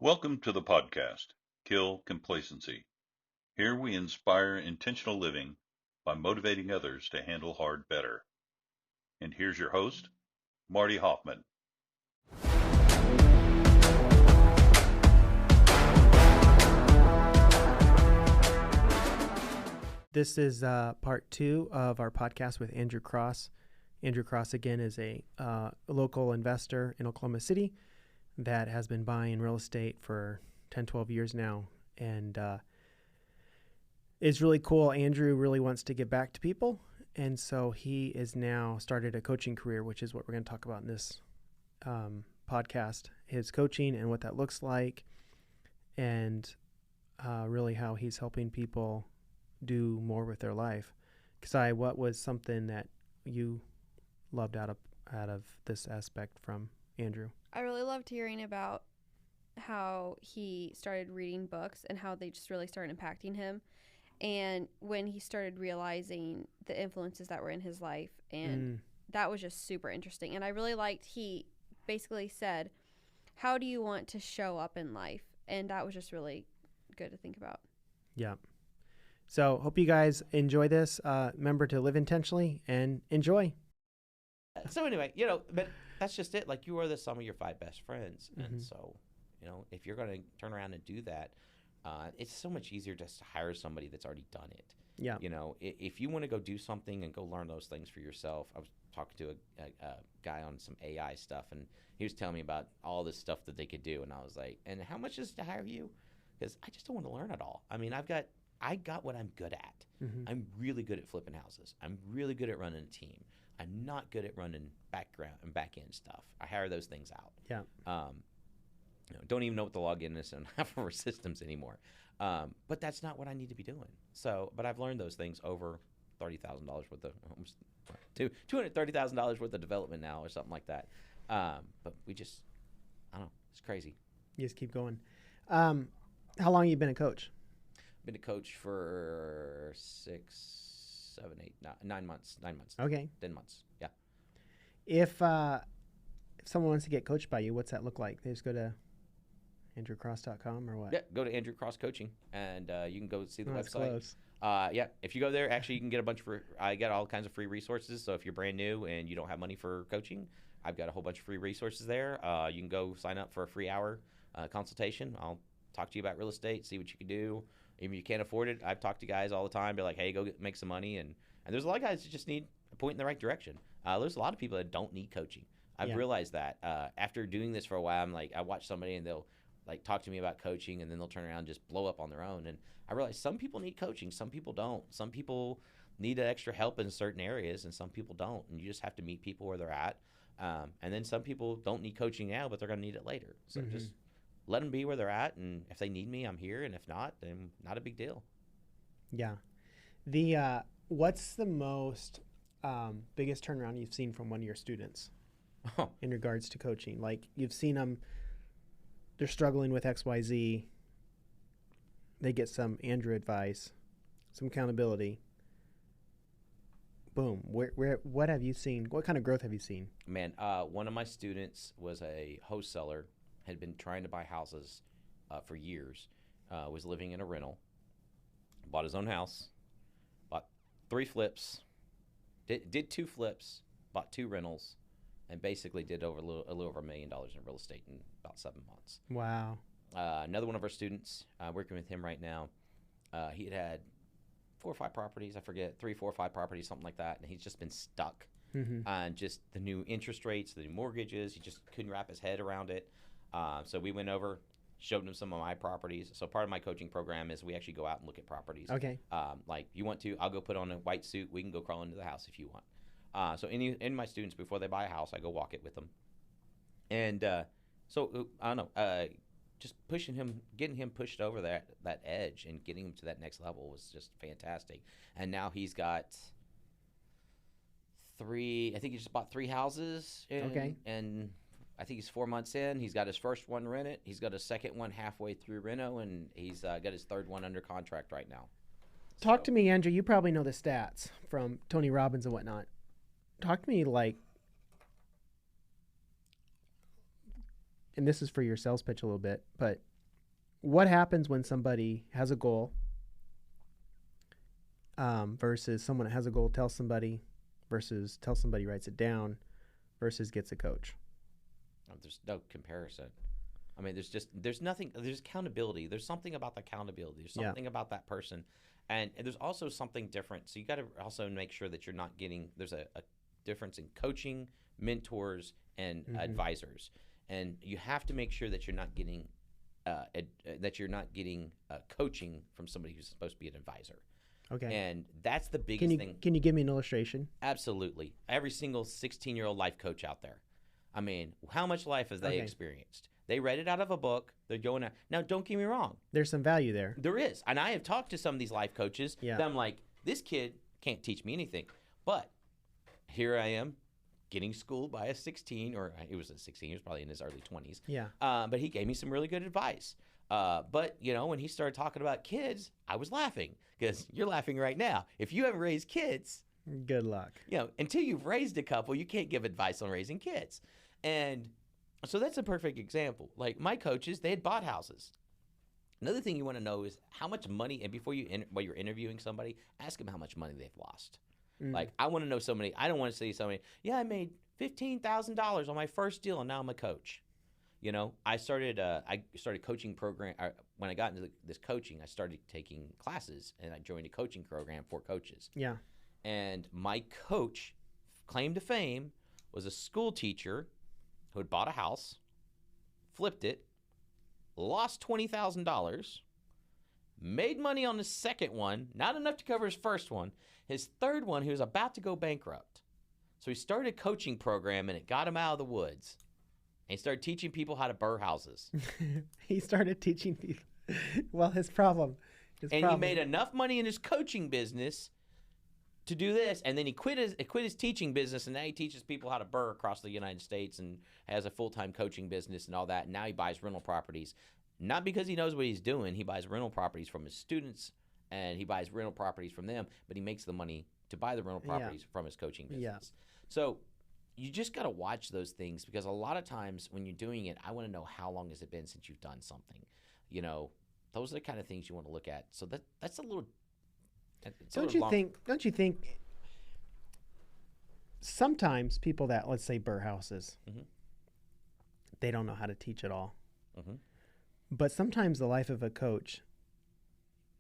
Welcome to the podcast, Kill Complacency. Here we inspire intentional living by motivating others to handle hard better. And here's your host, Marty Hofmann. This is part 2 of our podcast with Andrew Cross. Andrew Cross, again, is a local investor in Oklahoma City that has been buying real estate for 10, 12 years now. And it's really cool. Andrew really wants to give back to people. And so he is now started a coaching career, which is what we're going to talk about in this podcast, his coaching and what that looks like, and really how he's helping people do more with their life. Kasai, what was something that you loved out of this aspect from Andrew? I really loved hearing about how he started reading books and how they just really started impacting him. And when he started realizing the influences that were in his life, and that was just super interesting. And I really liked, he basically said, how do you want to show up in life? And that was just really good to think about. Yeah. So hope you guys enjoy this. Remember to live intentionally and enjoy. So anyway, but that's just it. Like, you are the sum of your 5 best friends. Mm-hmm. And so, if you're going to turn around and do that, it's so much easier just to hire somebody that's already done it. Yeah. If you want to go do something and go learn those things for yourself. I was talking to a guy on some AI stuff, and he was telling me about all this stuff that they could do. And I was like, and how much is it to hire you? Because I just don't want to learn it all. I mean, I got what I'm good at. Mm-hmm. I'm really good at flipping houses. I'm really good at running a team. I'm not good at running background and back end stuff. I hire those things out. Yeah. Don't even know what the login is in half of our systems anymore. But that's not what I need to be doing. So, but I've learned those things over $30,000 worth of almost $230,000 worth of development now, or something like that. But I don't know. It's crazy. You just keep going. How long have you been a coach? Been a coach for 9 months. Okay. 10 months. Yeah. If someone wants to get coached by you, what's that look like? They just go to andrewcross.com or what? Yeah, go to Andrew Cross Coaching, and you can go see the website. Close. Yeah, if you go there, actually, you can get a bunch of I got all kinds of free resources. So if you're brand new and you don't have money for coaching, I've got a whole bunch of free resources there. You can go sign up for a free hour consultation. I'll talk to you about real estate, see what you can do. Even if you can't afford it, I've talked to guys all the time, be like, hey, go make some money. And there's a lot of guys that just need a point in the right direction. There's a lot of people that don't need coaching. I've realized that after doing this for a while. I'm like, I watch somebody and they'll like talk to me about coaching, and then they'll turn around and just blow up on their own. And I realize some people need coaching, some people don't. Some people need extra help in certain areas, and some people don't. And you just have to meet people where they're at. And then some people don't need coaching now, but they're going to need it later. So just let them be where they're at, and if they need me, I'm here, and if not, then not a big deal. Yeah. The what's the most biggest turnaround you've seen from one of your students in regards to coaching? Like, you've seen them, they're struggling with XYZ, they get some Andrew advice, some accountability. Boom. What have you seen? What kind of growth have you seen? Man, one of my students was a wholesaler, had been trying to buy houses for years, was living in a rental, bought his own house, bought 3 flips, did 2 flips, bought 2 rentals, and basically did a little over $1 million in real estate in about 7 months. Wow. Another one of our students, working with him right now, he had 4 or 5 properties, I forget, 3, 4, 5 properties, something like that, and he's just been stuck on just the new interest rates, the new mortgages. He just couldn't wrap his head around it. So we went over, showed him some of my properties. So part of my coaching program is we actually go out and look at properties. Okay. Like, you want to, I'll go put on a white suit. We can go crawl into the house if you want. So any my students, before they buy a house, I go walk it with them. And so I don't know, just pushing him, getting him pushed over that edge and getting him to that next level was just fantastic. And now he's got 3, I think he just bought 3 houses. And I think he's 4 months in. He's got his first one rented. He's got a second one halfway through reno, and he's got his third one under contract right now. Talk to me, Andrew. You probably know the stats from Tony Robbins and whatnot. Talk to me like and this is for your sales pitch a little bit, but what happens when somebody has a goal versus someone that has a goal tells somebody versus tells somebody writes it down versus gets a coach? There's no comparison. I mean, there's nothing, there's accountability. There's something about the accountability. There's something about that person. And there's also something different. So you got to also make sure that you're not getting, there's a difference in coaching, mentors, and advisors. And you have to make sure that you're not getting, coaching from somebody who's supposed to be an advisor. Okay. And that's the biggest thing. Can you give me an illustration? Absolutely. Every single 16-year-old life coach out there. I mean, how much life have they experienced? They read it out of a book. They're going out. Now, don't get me wrong. There's some value there. There is. And I have talked to some of these life coaches that I'm like, this kid can't teach me anything. But here I am getting schooled by a 16, or he was a 16, he was probably in his early 20s. Yeah. But he gave me some really good advice. But, you know, when he started talking about kids, I was laughing because you're laughing right now. If you haven't raised kids, good luck. You know, until you've raised a couple, you can't give advice on raising kids. And so that's a perfect example. Like my coaches, they had bought houses. Another thing you want to know is how much money, and before while you're interviewing somebody, ask them how much money they've lost. Like I want to know somebody, I don't want to say somebody, yeah, I made $15,000 on my first deal and now I'm a coach. You know, I started coaching program. When I got into this coaching, I started taking classes and I joined a coaching program for coaches. Yeah. And my coach, claim to fame, was a school teacher who had bought a house, flipped it, lost $20,000, made money on the second one, not enough to cover his first one. His third one, he was about to go bankrupt. So he started a coaching program, and it got him out of the woods. And he started teaching people how to burr houses. He started teaching people. Well, his problem. He made enough money in his coaching business to do this, and then he quit his teaching business, and now he teaches people how to burr across the United States and has a full-time coaching business and all that. And now he buys rental properties, not because he knows what he's doing. He buys rental properties from his students, and he buys rental properties from them, but he makes the money to buy the rental properties from his coaching business. Yeah. So you just got to watch those things, because a lot of times when you're doing it, I want to know how long has it been since you've done something. You know, those are the kind of things you want to look at. So that's a little. Don't you think sometimes people that, let's say, burr houses, they don't know how to teach at all. But sometimes the life of a coach,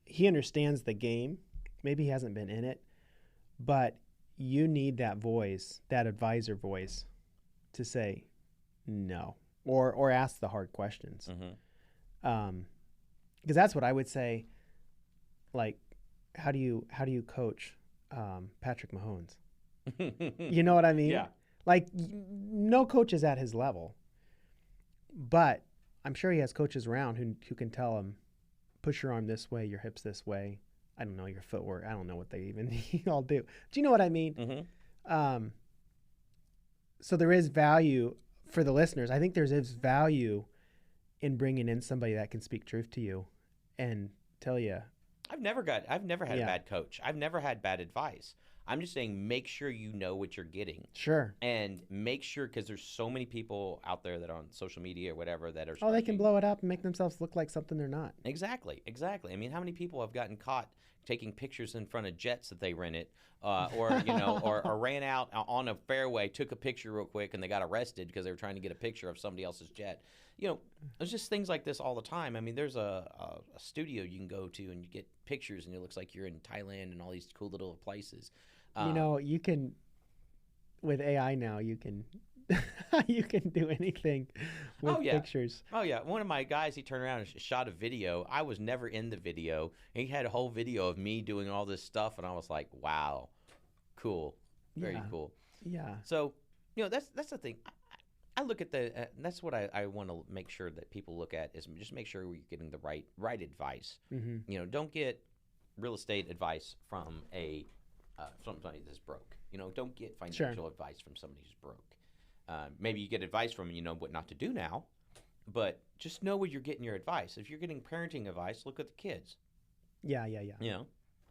he understands the game. Maybe he hasn't been in it, but you need that voice, that advisor voice, to say no or ask the hard questions. Because that's what I would say. Like, how do you coach Patrick Mahomes? You know what I mean? Yeah. Like, no coach is at his level, but I'm sure he has coaches around who can tell him, push your arm this way, your hips this way. I don't know, your footwork. I don't know what they even all do. Do you know what I mean? So there is value for the listeners. I think there's value in bringing in somebody that can speak truth to you and tell you. I've never had a bad coach. I've never had bad advice. I'm just saying, make sure you know what you're getting. Sure. And make sure, because there's so many people out there that are on social media or whatever that are. Oh, they can blow it up and make themselves look like something they're not. Exactly. I mean, how many people have gotten caught taking pictures in front of jets that they rented, or you know, or ran out on a fairway, took a picture real quick, and they got arrested because they were trying to get a picture of somebody else's jet. You know, there's just things like this all the time. I mean, there's a studio you can go to and you get pictures, and it looks like you're in Thailand and all these cool little places. You know, you can, with AI now, you can you can do anything with pictures. Oh, yeah. One of my guys, he turned around and shot a video. I was never in the video. He had a whole video of me doing all this stuff, and I was like, wow, cool. Very cool. Yeah. So, you know, that's the thing. I look at that's what I want to make sure that people look at, is just make sure we're getting the right advice. You know, don't get real estate advice from somebody that's broke. You know, don't get financial advice from somebody who's broke. Maybe you get advice from, you know, what not to do now, but just know where you're getting your advice. If you're getting parenting advice, look at the kids. Yeah. You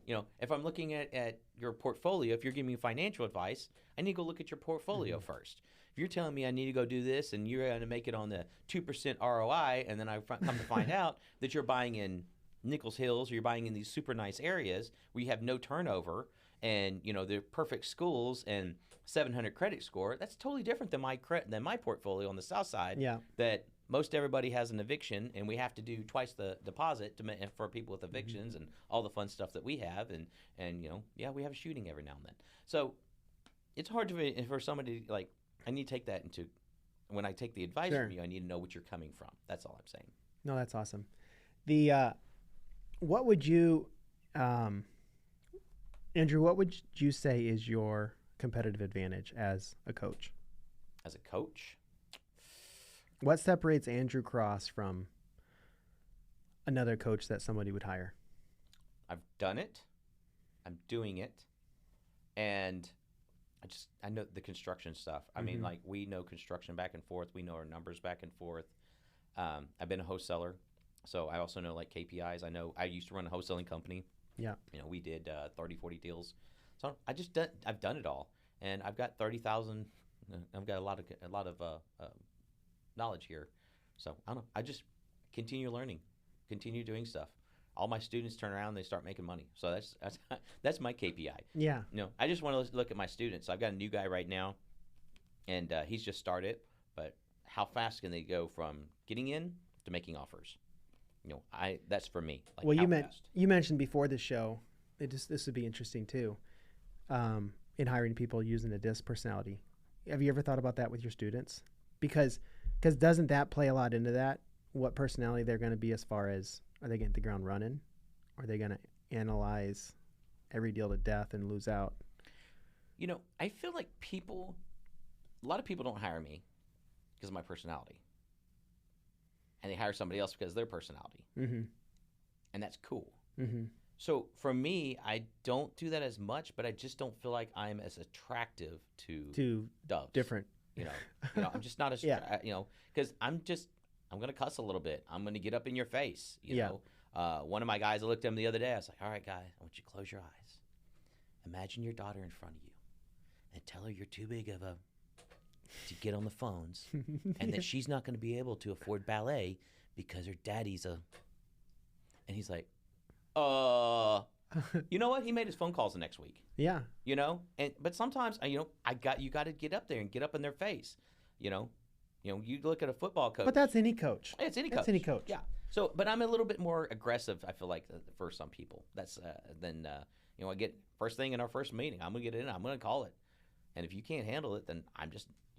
know, if I'm looking at your portfolio, if you're giving me financial advice, I need to go look at your portfolio first. If you're telling me I need to go do this and you're going to make it on the 2% ROI, and then I come to find out that you're buying in Nichols Hills, or you're buying in these super nice areas where you have no turnover, and they're perfect schools and 700 credit score, that's totally different than my portfolio on the south side. Yeah. That most everybody has an eviction, and we have to do twice the deposit for people with evictions and all the fun stuff that we have, and we have a shooting every now and then. So it's hard for somebody like, I need to take that into, when I take the advice from you, I need to know what you're coming from. That's all I'm saying. No, that's awesome. What would you, Andrew, what would you say is your competitive advantage as a coach? As a coach? What separates Andrew Cross from another coach that somebody would hire? I've done it. I'm doing it. And I know the construction stuff. I mean, like, we know construction back and forth. We know our numbers back and forth. I've been a wholesaler, so I also know, like, KPIs. I know I used to run a wholesaling company. Yeah. We did 30, 40 deals. So I've done it all. And I've got 30,000. I've got a lot of knowledge here. So I don't know. I just continue learning, continue doing stuff. All my students turn around and they start making money. So that's my KPI. Yeah. I just want to look at my students. I've got a new guy right now, and he's just started. But how fast can they go from getting in to making offers? That's for me. Like, well, you mentioned before the show, this would be interesting too, in hiring people using the DISC personality. Have you ever thought about that with your students? Because doesn't that play a lot into that? What personality they're going to be, as far as, are they getting the ground running? Are they going to analyze every deal to death and lose out? I feel like a lot of people don't hire me because of my personality. And they hire somebody else because of their personality. Mm-hmm. And that's cool. Mm-hmm. So for me, I don't do that as much, but I just don't feel like I'm as attractive to doves. Different. I'm just not as, because I'm going to cuss a little bit. I'm going to get up in your face. One of my guys, I looked at him the other day. I was like, all right, guy, I want you to close your eyes. Imagine your daughter in front of you and tell her you're too big of to get on the phones and that she's not going to be able to afford ballet because her daddy's and he's like, you know what? He made his phone calls the next week. Yeah. But sometimes, you got to get up there and get up in their face. You look at a football coach. But that's any coach. It's any coach. That's any coach. Yeah. So, but I'm a little bit more aggressive, I feel like, for some people. That's I get first thing in our first meeting, I'm going to get in, I'm going to call it. And if you can't handle it, then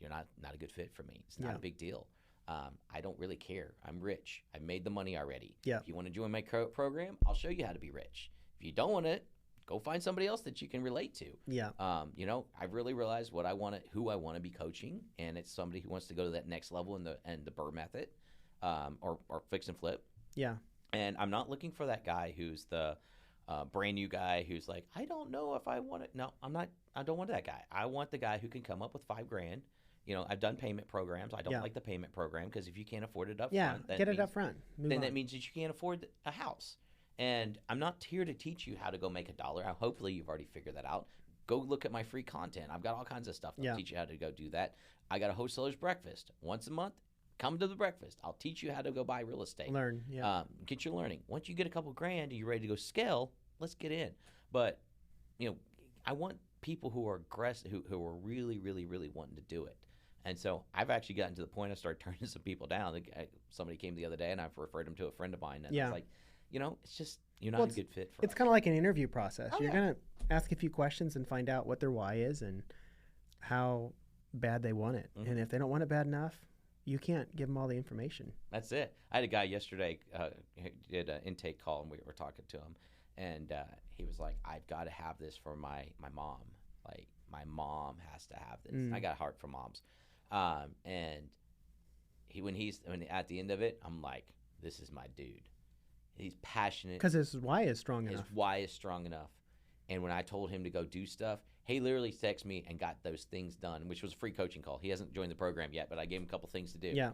you're not a good fit for me. It's not a big deal. I don't really care. I'm rich. I've made the money already. Yeah. If you want to join my program, I'll show you how to be rich. If you don't want it, go find somebody else that you can relate to. Yeah. I've really realized who I want to be coaching, and it's somebody who wants to go to that next level in the Burr method, or fix and flip. Yeah. And I'm not looking for that guy who's the brand new guy who's like, I don't know if I want it. No, I'm not. I don't want that guy. I want the guy who can come up with $5,000. I've done payment programs. I don't like the payment program because if you can't afford it up front, get it up front. That means that you can't afford a house. And I'm not here to teach you how to go make $1. Hopefully you've already figured that out. Go look at my free content. I've got all kinds of stuff that'll teach you how to go do that. I got a wholesaler's breakfast once a month. Come to the breakfast. I'll teach you how to go buy real estate. Learn, get your learning. Once you get a couple grand and you're ready to go scale, let's get in. But, I want people who are aggressive, who are really, really, really wanting to do it. And so I've actually gotten to the point I started turning some people down. Somebody came the other day and I've referred them to a friend of mine. And I was like, it's just, you're not a good fit for us. It's kind of like an interview process. You're going to ask a few questions and find out what their why is and how bad they want it. Mm-hmm. And if they don't want it bad enough, you can't give them all the information. That's it. I had a guy yesterday did an intake call, and we were talking to him, and he was like, I've got to have this for my mom. Like, my mom has to have this. I got a heart for moms. And when at the end of it, I'm like, this is my dude. He's passionate. Because his why is strong enough. His why is strong enough. And when I told him to go do stuff, he literally texted me and got those things done, which was a free coaching call. He hasn't joined the program yet, but I gave him a couple things to do. Yeah.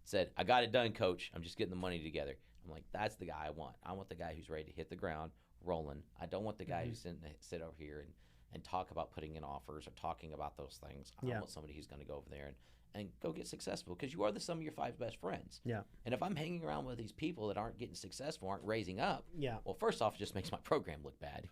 Said, I got it done, coach. I'm just getting the money together. I'm like, that's the guy I want. I want the guy who's ready to hit the ground rolling. I don't want the guy who's sit over here and talk about putting in offers or talking about those things. I Yeah. want somebody who's going to go over there and go get successful, because you are the sum of your 5 best friends. Yeah. And if I'm hanging around with these people that aren't getting successful, aren't raising up, Yeah. well, first off, it just makes my program look bad.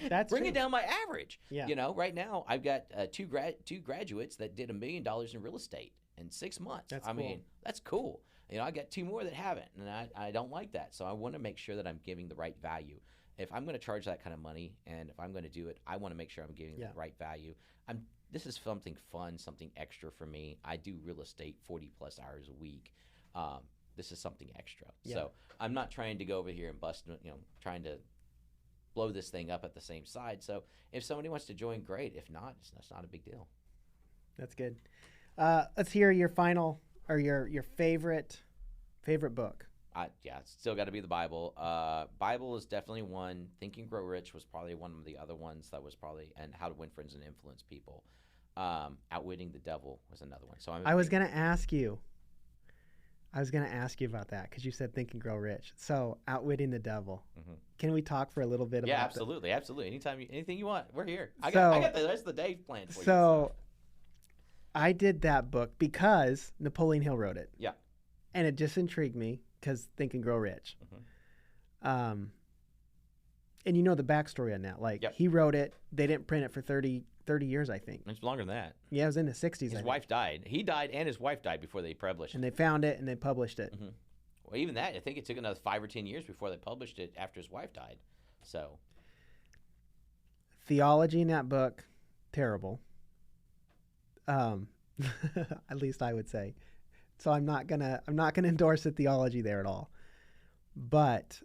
That's Bring true. it down my average. Yeah. You know, right now I've got two graduates that did $1 million in real estate in 6 months. That's I cool. mean, that's cool. You know, I got 2 more that haven't, and I don't like that. So I want to make sure that I'm giving the right value. If I'm going to charge that kind of money, and if I'm going to do it, I want to make sure I'm giving Yeah. the right value. This is something fun, something extra for me. I do real estate 40 plus hours a week. This is something extra. Yeah. So I'm not trying to go over here and bust, trying to blow this thing up at the same side. So if somebody wants to join, great. If not, it's not a big deal. That's good. Let's hear your final or your favorite book. It's still got to be the Bible. Bible is definitely one. Think and Grow Rich was probably one of the other ones that was probably, and How to Win Friends and Influence People. Outwitting the Devil was another one. So I was going to ask you about that because you said Think and Grow Rich. So Outwitting the Devil. Mm-hmm. Can we talk for a little bit about Yeah, absolutely. Anything you want, we're here. I So- got the rest of the day planned for you. So I did that book because Napoleon Hill wrote it. Yeah. And it just intrigued me because Think and Grow Rich. Mhm. And you know the backstory on that. Like, Yep. he wrote it. They didn't print it for 30 years, I think. It's longer than that. Yeah, it was in the 60s, I His think. wife died. He died, and his wife died before they published And it. they found it and they published it. Mhm. Well, even that, I think it took another 5 or 10 years before they published it after his wife died. So, Theology in that book, terrible. At least I would say. So I'm not gonna endorse the theology there at all. But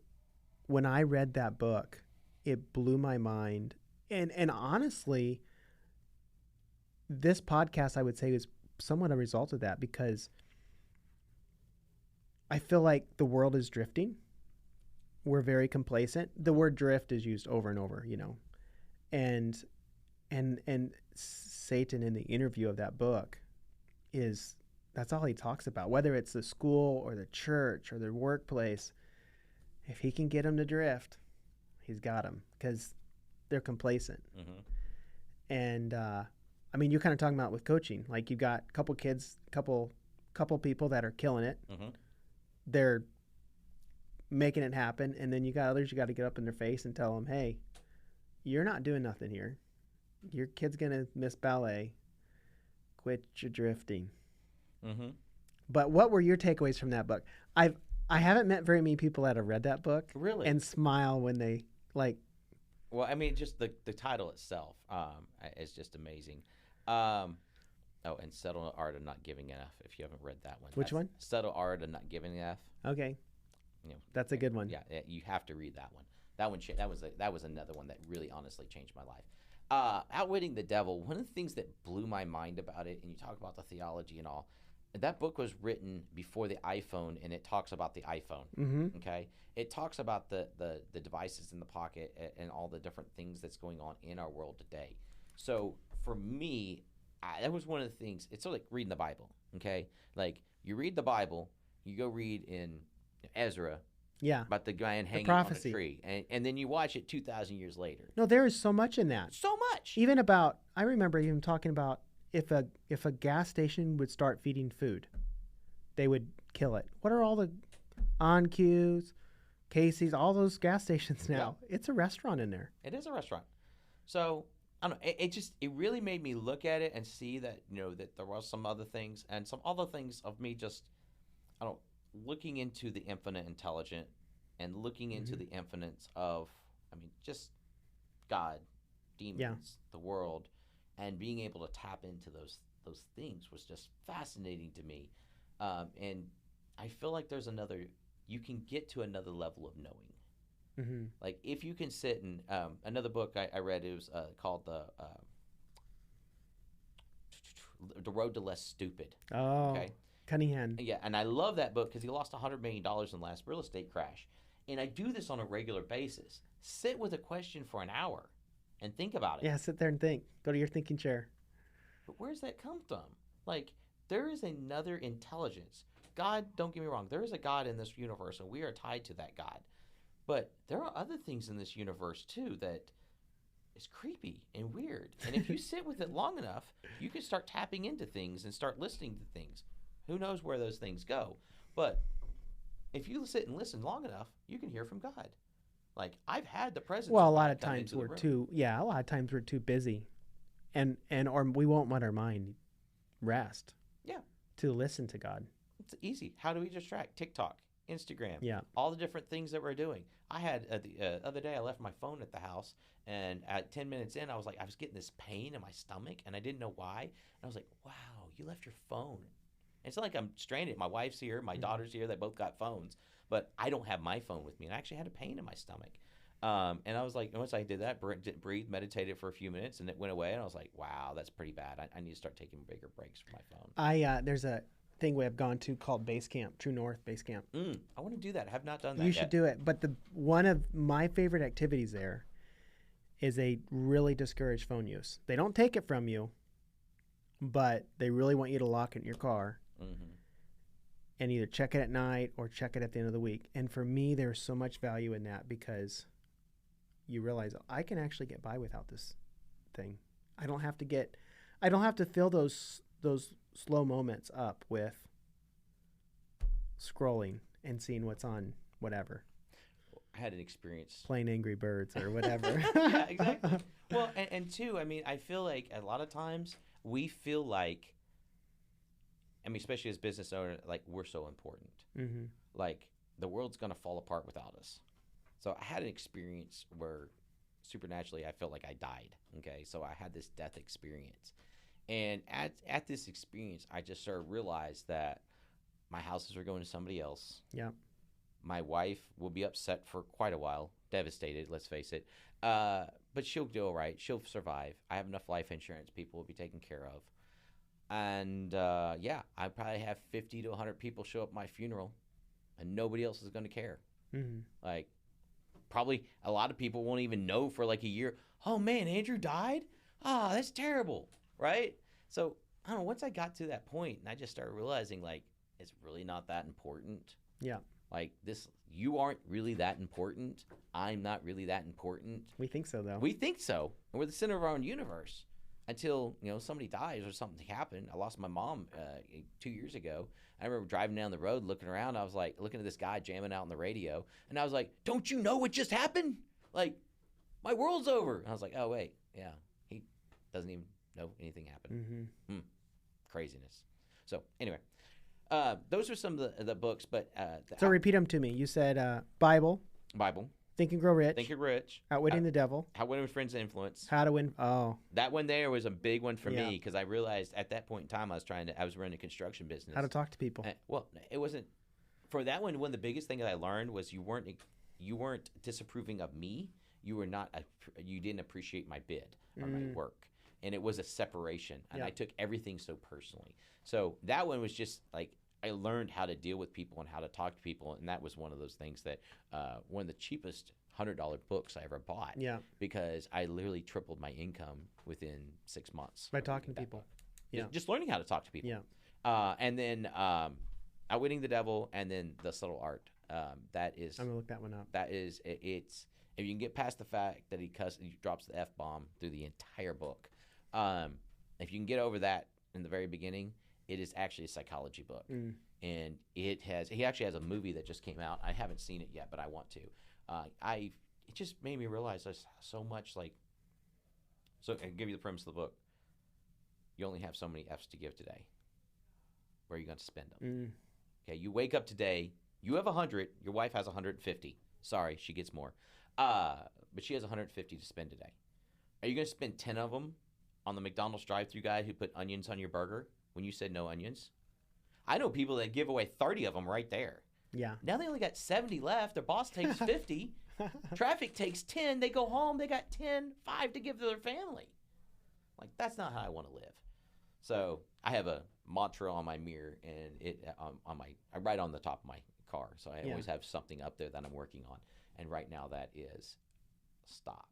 when I read that book, it blew my mind. And honestly, this podcast, I would say, is somewhat a result of that, because I feel like the world is drifting. We're very complacent. The word drift is used over and over, and Satan in the interview of that book that's all he talks about, whether it's the school or the church or the workplace. If he can get them to drift, he's got them, because they're complacent. mhm. And you're kind of talking about with coaching, like, you got a couple kids, couple people that are killing it. Mhm. They're making it happen, and then you got others you got to get up in their face and tell them, hey, you're not doing nothing here. Your kid's gonna miss ballet. Quit your drifting. Mhm. But what were your takeaways from that book? I haven't met very many people that have read that book Really? and smile when they Well, just the title itself is just amazing. And Subtle Art of Not Giving Enough, if you haven't read that one. Which one? Subtle Art of Not Giving Enough. Okay, You know, that's a good one. Yeah, you have to read that one. That one, that was another one that really honestly changed my life. Outwitting the Devil. One of the things that blew my mind about it, and you talk about the theology and all, that book was written before the iPhone, and it talks about the iPhone. Mm-hmm. Okay, it talks about the devices in the pocket and all the different things that's going on in our world today. So for me, that was one of the things. It's sort of like reading the Bible. Okay, like you read the Bible, you go read in Ezra Yeah. about the guy hanging on a prophecy. tree, and then you watch it 2,000 years later. No, there is so much in that. So much. Even about, I remember even talking about if a gas station would start feeding food, they would kill it. What are all the On-Qs, Casey's, all those gas stations now? It's a restaurant in there. It is a restaurant. So I don't know. It really made me look at it and see that that there was some other things and some other things of me just looking into the infinite intelligent and looking into the infinite of just God, demons, the world, and being able to tap into those things was just fascinating to me. And I feel like you can get to another level of knowing. Mm-hmm. Like if you can sit and another book I read, it was called The Road to Less Stupid. Oh, Okay. Cunningham. Yeah, and I love that book because he lost $100 million in the last real estate crash. And I do this on a regular basis. Sit with a question for an hour and think about it. Yeah, sit there and think. Go to your thinking chair. But where's that come from? Like, there is another intelligence. God, don't get me wrong, there is a God in this universe, and we are tied to that God. But there are other things in this universe, too, that is creepy and weird. And if you sit with it long enough, you can start tapping into things and start listening to things. Who knows where those things go? But if you sit and listen long enough, you can hear from God. Like, I've had the presence Well, a of lot God of come times into the we're room. a lot of times we're too busy, and or we won't let our mind rest. Yeah. To listen to God. It's easy. How do we distract? TikTok, Instagram, Yeah. all the different things that we're doing. I had the other day, I left my phone at the house, and at 10 minutes in, I was getting this pain in my stomach, and I didn't know why. And I was like, wow, you left your phone. And it's not like I'm stranded. My wife's here, my daughter's here, they both got phones, but I don't have my phone with me, and I actually had a pain in my stomach. And I was like, once I did that, breathed, meditated for a few minutes, and it went away, and I was like, wow, that's pretty bad. I need to start taking bigger breaks from my phone. There's a thing we have gone to called Base Camp, True North Base Camp. I want to do that. I have not done that You yet. should do it. But one of my favorite activities there is a really discouraged phone use. They don't take it from you, but they really want you to lock it in your car and either check it at night or check it at the end of the week. And for me, there's so much value in that because you realize I can actually get by without this thing. I don't have to fill those slow moments up with scrolling and seeing what's on whatever. I had an experience Playing Angry Birds or whatever. Yeah, exactly. Well, and two, I mean, I feel like a lot of times we feel like, I mean, especially as business owner, like we're so important. Mm-hmm. Like the world's going to fall apart without us. So I had an experience where supernaturally I felt like I died. Okay. So I had this death experience. And at this experience, I just sort of realized that my houses are going to somebody else. Yeah. My wife will be upset for quite a while, devastated, let's face it. But she'll do all right. She'll survive. I have enough life insurance. People will be taken care of. And, yeah, I probably have 50 to 100 people show up at my funeral, and nobody else is going to care. Mm-hmm. Like, probably a lot of people won't even know for like a year, oh, man, Andrew died? Ah, that's terrible, right? So, I don't know, once I got to that point, and I just started realizing, like, it's really not that important. Yeah. Like this, you aren't really that important. I'm not really that important. We think so, though. We think so. And we're the center of our own universe until, somebody dies or something happened. I lost my mom 2 years ago. I remember driving down the road, looking around. I was like, looking at this guy jamming out on the radio. And I was like, don't you know what just happened? Like, my world's over. And I was like, oh, wait. Yeah. He doesn't even know anything happened. Mm-hmm. Craziness. So, anyway. Those are some of the books, but So repeat them to me. You said Bible, Bible, Think and Grow Rich, Think You're Rich, Outwitting the Devil, How Winning with Friends and Influence. How to Win. Oh, That one there was a big one for Yeah. me because I realized at that point in time I was running a construction business. How to Talk to People. Well, it wasn't for that one. One of the biggest things that I learned was you weren't disapproving of me. You didn't appreciate my bid or my work, and it was a separation. And Yeah. I took everything so personally. So that one was just like. I learned how to deal with people and how to talk to people, and that was one of those things that one of the cheapest $100 books I ever bought. Yeah. Because I literally tripled my income within 6 months By talking to people. book. Yeah. Just learning how to talk to people. Yeah. And then Outwitting the Devil, and then The Subtle Art. That is. I'm gonna look that one up. That is. It's if you can get past the fact that he drops the F-bomb through the entire book. If you can get over that in the very beginning. It is actually a psychology book, and he actually has a movie that just came out. I haven't seen it yet, but I want to. It just made me realize there's so much like. So I'll give you the premise of the book. You only have so many F's to give today. Where are you going to spend them? Okay, you wake up today. You have 100. Your wife has 150. Sorry, she gets more, but she has 150 to spend today. Are you going to spend 10 of them on the McDonald's drive-thru guy who put onions on your burger? When you said no onions. I know people that give away 30 of them right there. Yeah. Now they only got 70 left. Their boss takes 50. Traffic takes 10. They go home. They got 10, 5 to give to their family. Like, that's not how I want to live. So I have a mantra on my mirror, and I write on the top of my car. So I always have something up there that I'm working on. And right now that is stop.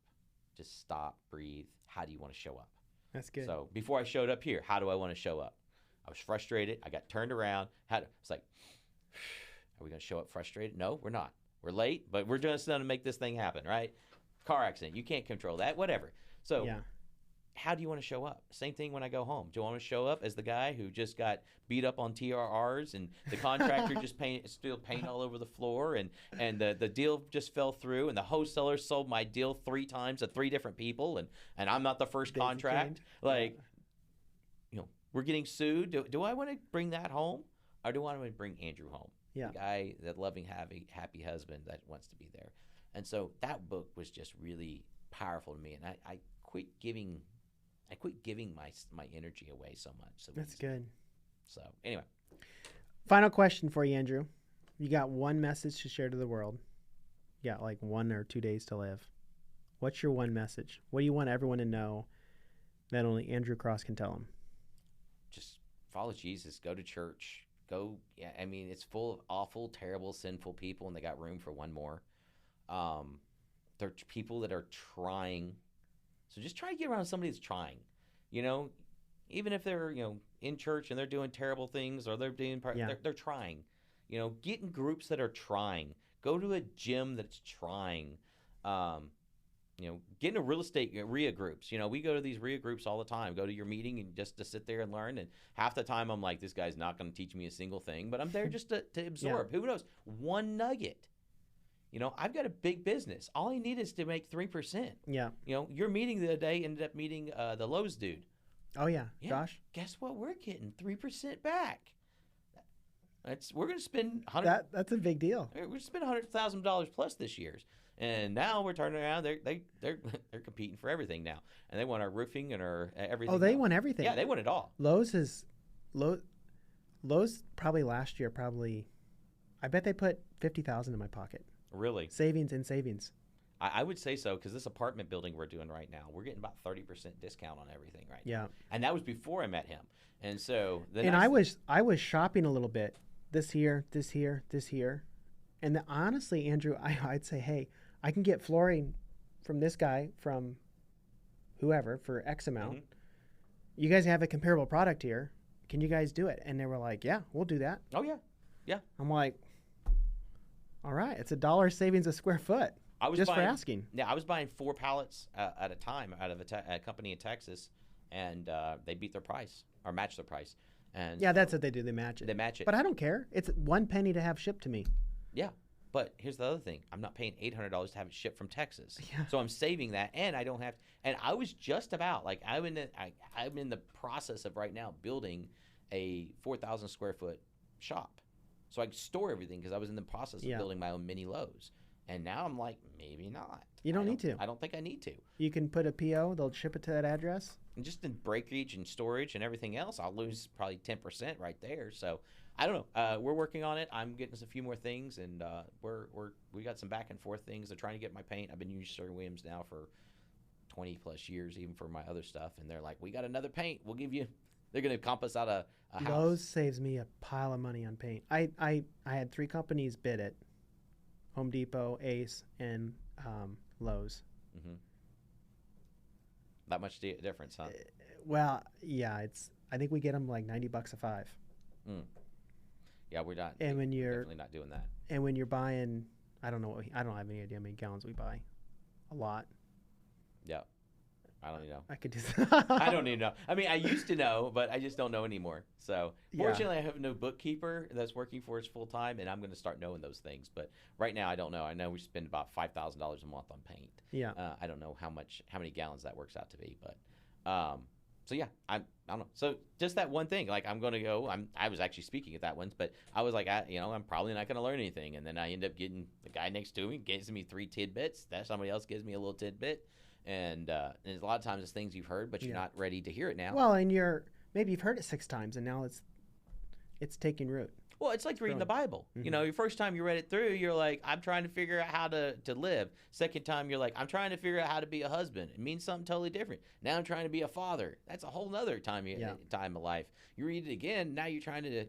Just stop, breathe. How do you want to show up? That's good. So before I showed up here, how do I want to show up? I was frustrated. I got turned around. It's like, are we going to show up frustrated? No, we're not. We're late, but we're just going to make this thing happen, right? Car accident. You can't control that. Whatever. So Yeah. how do you want to show up? Same thing when I go home. Do I want to show up as the guy who just got beat up on TRRs and the contractor just spilled paint all over the floor and the deal just fell through and the wholesaler sold my deal 3 times to 3 different people and I'm not the first Daisy contract? chained. We're getting sued. Do I want to bring that home or do I want to bring Andrew home? Yeah. The guy, that loving, happy husband that wants to be there. And so that book was just really powerful to me, and I quit giving my energy away so much. So That's good. So anyway, Final question for you, Andrew. You got one message to share to the world. You got like 1 or 2 days to live. What's your one message? What do you want everyone to know that only Andrew Cross can tell them? just follow Jesus. Go to church. Go. Yeah, I mean, it's full of awful, terrible, sinful people, and they got room for one more. They're people that are trying. So just try to get around somebody that's trying. Even if they're in church and they're doing terrible things or they're doing they're trying. Get in groups that are trying. Go to a gym that's trying. Get into real estate RIA groups. We go to these RIA groups all the time. Go to your meeting and just to sit there and learn. And half the time I'm like, this guy's not going to teach me a single thing, but I'm there just to absorb. Who knows? One nugget. I've got a big business. All I need is to make 3%. Yeah. Your meeting the other day ended up meeting the Lowe's dude. Oh, yeah. Josh? Guess what? We're getting 3% back. We're going to spend That's a big deal. We're going to spend $100,000 plus this year. And now we're turning around. They're competing for everything now, and they want our roofing and our everything. Oh, they want everything. Yeah, they want it all. Lowe's probably last year I bet they put $50,000 in my pocket. Really? Savings and savings. I would say so, because this apartment building we're doing right now, we're getting about 30% discount on everything right now. Yeah. And that was before I met him. And so I was shopping a little bit this here. And honestly, Andrew, I'd say, hey, I can get flooring from this guy from whoever for X amount. Mm-hmm. You guys have a comparable product here. Can you guys do it? And they were like, yeah, we'll do that. Oh, yeah. Yeah. I'm like, all right, it's $1 savings a square foot. For asking. Yeah, I was buying 4 pallets at a time out of a company in Texas, and they beat their price or matched their price. And yeah, that's what they do. They match it. They match it. But I don't care. It's 1 penny to have shipped to me. Yeah. But here's the other thing. I'm not paying $800 to have it shipped from Texas. Yeah. So I'm saving that, and I don't have – and I was just about – I'm in the process of right now building a 4,000 square foot shop. So I could store everything because I was in the process of building my own mini Lowe's. And now I'm like, maybe not. You don't need to. I don't think I need to. You can put a PO. They'll ship it to that address. And just in breakage and storage and everything else, I'll lose probably 10% right there. So I don't know. We're working on it. I'm getting us a few more things, and we got some back and forth things. They're trying to get my paint. I've been using Sherwin-Williams now for 20 plus years, even for my other stuff. And they're like, we got another paint. We'll give you. They're going to comp us out a house. Lowe's saves me a pile of money on paint. I had 3 companies bid it: Home Depot, Ace, and Lowe's. Mm-hmm. That much difference, huh? Well, yeah. I think we get them like $90 a 5. Mm. Yeah, we're not. And when you're definitely not doing that. And when you're buying, I don't have any idea how many gallons we buy. A lot. Yeah. I don't even know. I could do I don't even know. I mean, I used to know, but I just don't know anymore. So, fortunately, I have no bookkeeper that's working for us full time, and I'm going to start knowing those things. But right now, I don't know. I know we spend about $5,000 a month on paint. Yeah. I don't know how many gallons that works out to be, but so yeah, I don't know. So just that one thing, like I'm going to go. I was actually speaking at that once, but I was like, I'm probably not going to learn anything, and then I end up getting the guy next to me gives me 3 tidbits. That somebody else gives me a little tidbit. And a lot of times it's things you've heard, but you're not ready to hear it now. Well, and maybe you've heard it 6 times, and now it's taking root. Well, it's like reading the Bible. Mm-hmm. Your first time you read it through, you're like, I'm trying to figure out how to live. Second time, you're like, I'm trying to figure out how to be a husband. It means something totally different. Now I'm trying to be a father. That's a whole other time of life. You read it again, now you're trying to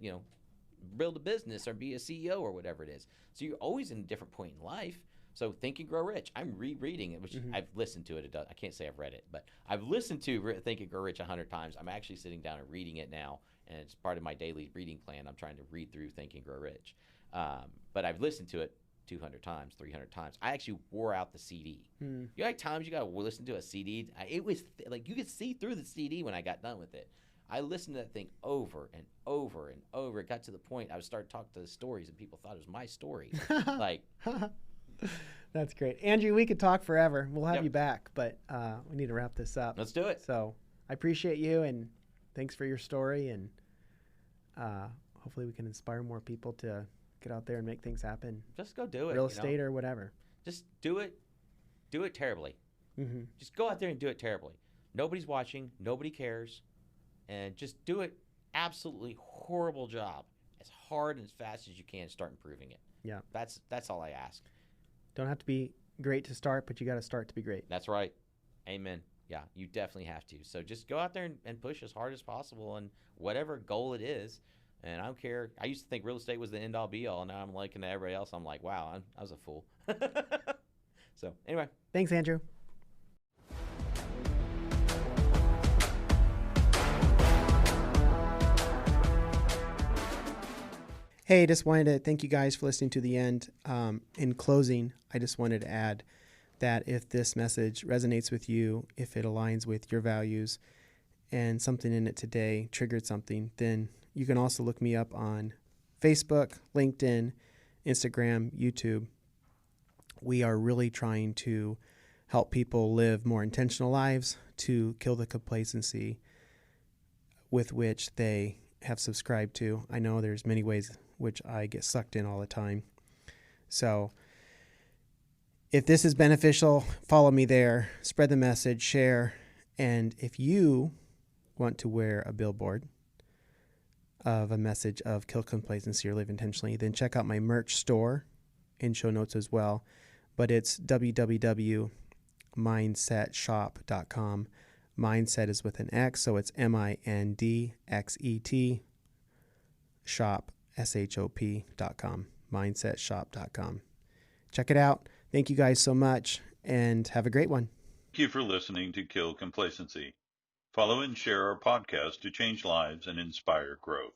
build a business or be a CEO or whatever it is. So you're always in a different point in life. So Think and Grow Rich, I'm rereading it, which I've listened to it. I can't say I've read it, but I've listened to Think and Grow Rich 100 times. I'm actually sitting down and reading it now, and it's part of my daily reading plan. I'm trying to read through Think and Grow Rich. But I've listened to it 200 times, 300 times. I actually wore out the CD. Hmm. You know, like times you got to listen to a CD. It was like you could see through the CD when I got done with it. I listened to that thing over and over and over. It got to the point I would start talking to the stories, and people thought it was my story. Like, That's great. Andrew, we could talk forever. We'll have Yep. you back, but we need to wrap this up. let's do it. So I appreciate you, and thanks for your story, and hopefully we can inspire more people to get out there and make things happen, Just go do it. real you know? estate or whatever. Just do it. Do it terribly. Mm-hmm. Just go out there and do it terribly. Nobody's watching. Nobody cares. And just do it absolutely horrible job as hard and as fast as you can. Start improving it. Yeah. That's all I ask. Don't have to be great to start, but you got to start to be great. That's right. Amen. Yeah, you definitely have to. So just go out there and push as hard as possible on whatever goal it is. And I don't care. I used to think real estate was the end all be all. Now I'm looking at everybody else. I'm like, wow, I was a fool. So anyway. Thanks, Andrew. Hey, just wanted to thank you guys for listening to the end. In closing, I just wanted to add that if this message resonates with you, if it aligns with your values, and something in it today triggered something, then you can also look me up on Facebook, LinkedIn, Instagram, YouTube. We are really trying to help people live more intentional lives to kill the complacency with which they have subscribed to. I know there's many ways which I get sucked in all the time. So if this is beneficial, follow me there, spread the message, share. And if you want to wear a billboard of a message of kill complacency or live intentionally, then check out my merch store in show notes as well. But it's www.mindsetshop.com. Mindset is with an X, so it's MINDXET shop, SHOP.com, mindsetshop.com. Check it out. Thank you guys so much, and have a great one. Thank you for listening to Kill Complacency. Follow and share our podcast to change lives and inspire growth.